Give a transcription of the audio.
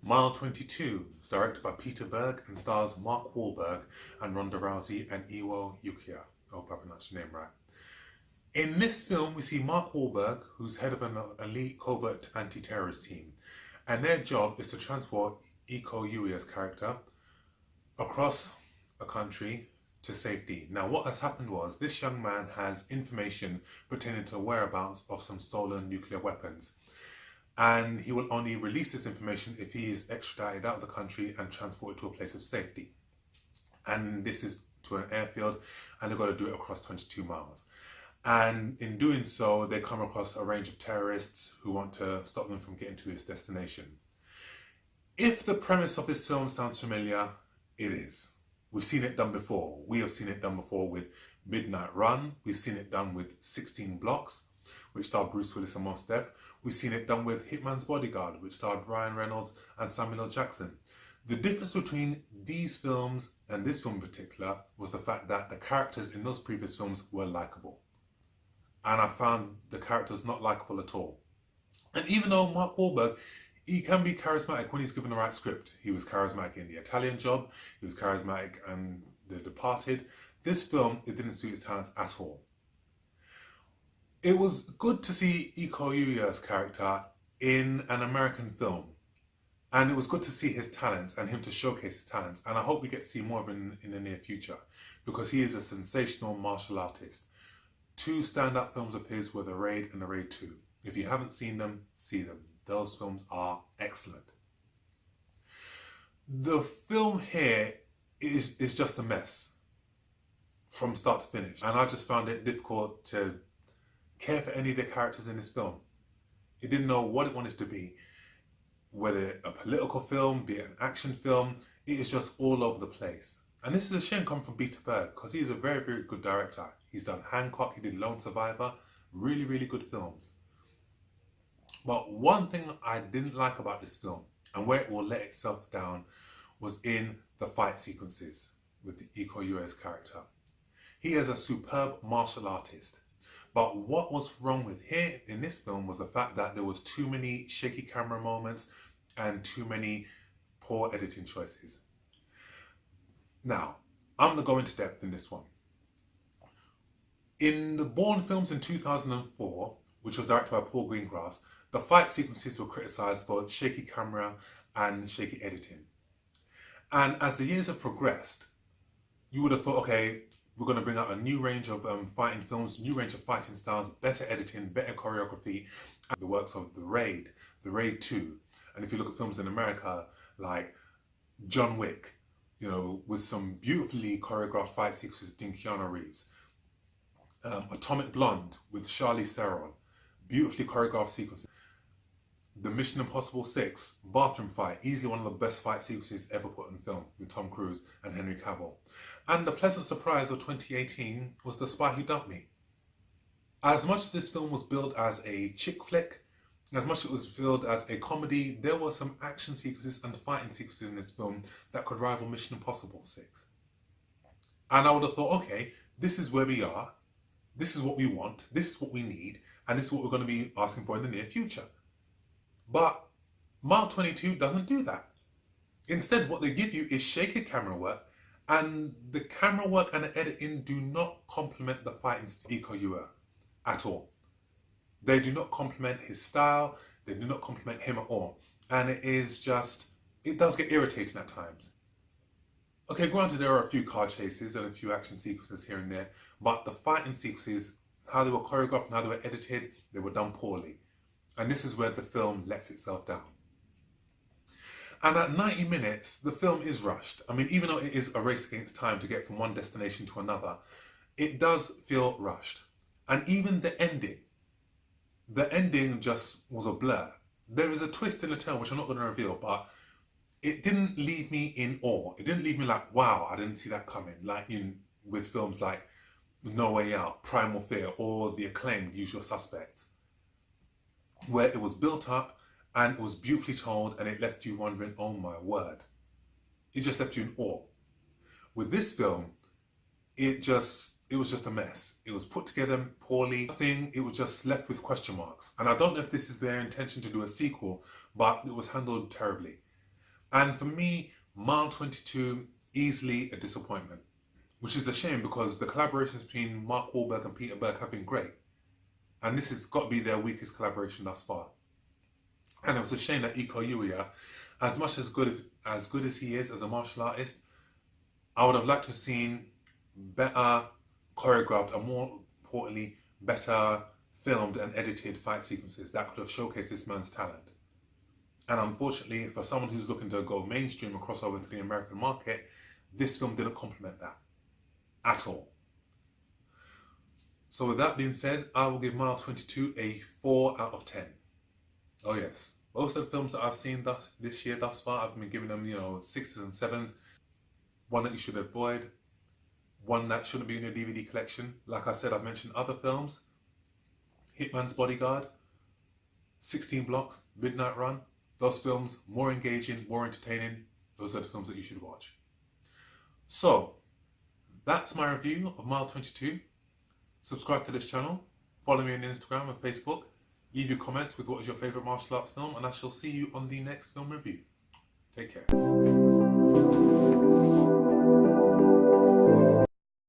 Mile 22 is directed by Peter Berg and stars Mark Wahlberg and Ronda Rousey and Iwo Yukiya. I hope I pronounced your name right. In this film, we see Mark Wahlberg, who's head of an elite covert anti-terrorist team, and their job is to transport Iko Uwai's character across a country to safety. Now, what has happened was this young man has information pertaining to whereabouts of some stolen nuclear weapons, and he will only release this information if he is extradited out of the country and transported to a place of safety. And this is to an airfield, and they've got to do it across 22 miles. And in doing so, they come across a range of terrorists who want to stop them from getting to his destination. If the premise of this film sounds familiar, it is. We've seen it done before. We have seen it done before with Midnight Run. We've seen it done with 16 Blocks, which starred Bruce Willis and Mos Def. We've seen it done with Hitman's Bodyguard, which starred Ryan Reynolds and Samuel L. Jackson. The difference between these films and this film in particular was the fact that the characters in those previous films were likable. And I found the characters not likable at all. And even though Mark Wahlberg, he can be charismatic when he's given the right script. He was charismatic in The Italian Job, he was charismatic in The Departed. This film, it didn't suit his talents at all. It was good to see Iko Uwai's character in an American film. And it was good to see his talents and him to showcase his talents. And I hope we get to see more of him in the near future, because he is a sensational martial artist. Two stand-up films of his were The Raid and The Raid 2. If you haven't seen them, see them. Those films are excellent. The film here is just a mess from start to finish. And I just found it difficult to care for any of the characters in this film. It didn't know what it wanted to be. Whether a political film, be it an action film, it is just all over the place. And this is a shame coming from Peter Berg, because he is a very, very good director. He's done Hancock, he did Lone Survivor, really, really good films. But one thing I didn't like about this film, and where it will let itself down, was in the fight sequences with Iko Uwai's character. He is a superb martial artist. But what was wrong with here in this film was the fact that there was too many shaky camera moments and too many poor editing choices. Now, I'm going to go into depth in this one. In the Bourne films in 2004, which was directed by Paul Greengrass, the fight sequences were criticised for shaky camera and shaky editing. And as the years have progressed, you would have thought, okay, we're going to bring out a new range of fighting films, new range of fighting styles, better editing, better choreography, and the works of The Raid 2. And if you look at films in America like John Wick, you know, with some beautifully choreographed fight sequences between Keanu Reeves. Atomic Blonde with Charlize Theron, beautifully choreographed sequences. The Mission Impossible 6 bathroom fight, easily one of the best fight sequences ever put in film with Tom Cruise and Henry Cavill. And the pleasant surprise of 2018 was The Spy Who Dumped Me. As much as this film was billed as a chick flick, as much as it was billed as a comedy, there were some action sequences and fighting sequences in this film that could rival Mission Impossible 6. And I would have thought, okay, this is where we are, this is what we want, this is what we need, and this is what we're going to be asking for in the near future. But Mile 22 doesn't do that. Instead, what they give you is shaky camera work, and the camera work and the editing do not complement the fighting style of Iko Uwai at all. They do not complement his style, they do not complement him at all. And it is just, it does get irritating at times. Okay, granted there are a few car chases and a few action sequences here and there, but the fighting sequences, how they were choreographed and how they were edited, they were done poorly. And this is where the film lets itself down. And at 90 minutes, the film is rushed. I mean, even though it is a race against time to get from one destination to another, it does feel rushed. And even the ending just was a blur. There is a twist in the tale, which I'm not going to reveal, but it didn't leave me in awe. It didn't leave me like, wow, I didn't see that coming. Like with films like No Way Out, Primal Fear, or the acclaimed Usual Suspects, where it was built up and it was beautifully told and it left you wondering, oh my word. It just left you in awe. With this film, it was just a mess. It was put together poorly. It was just left with question marks. And I don't know if this is their intention to do a sequel, but it was handled terribly. And for me, Mile 22, easily a disappointment. Which is a shame because the collaborations between Mark Wahlberg and Peter Berg have been great. And this has got to be their weakest collaboration thus far. And it was a shame that Iko Uwais, as much as good as he is as a martial artist, I would have liked to have seen better choreographed and, more importantly, better filmed and edited fight sequences that could have showcased this man's talent. And unfortunately, for someone who's looking to go mainstream and cross over to the American market, this film didn't complement that at all. So with that being said, I will give Mile 22 a 4 out of 10. Oh yes, most of the films that I've seen this year thus far, I've been giving them, 6s and 7s. One that you should avoid, one that shouldn't be in your DVD collection. Like I said, I've mentioned other films. Hitman's Bodyguard, 16 Blocks, Midnight Run. Those films, more engaging, more entertaining. Those are the films that you should watch. So, that's my review of Mile 22. Subscribe to this channel. Follow me on Instagram and Facebook. Leave your comments with what is your favourite martial arts film, and I shall see you on the next film review. Take care.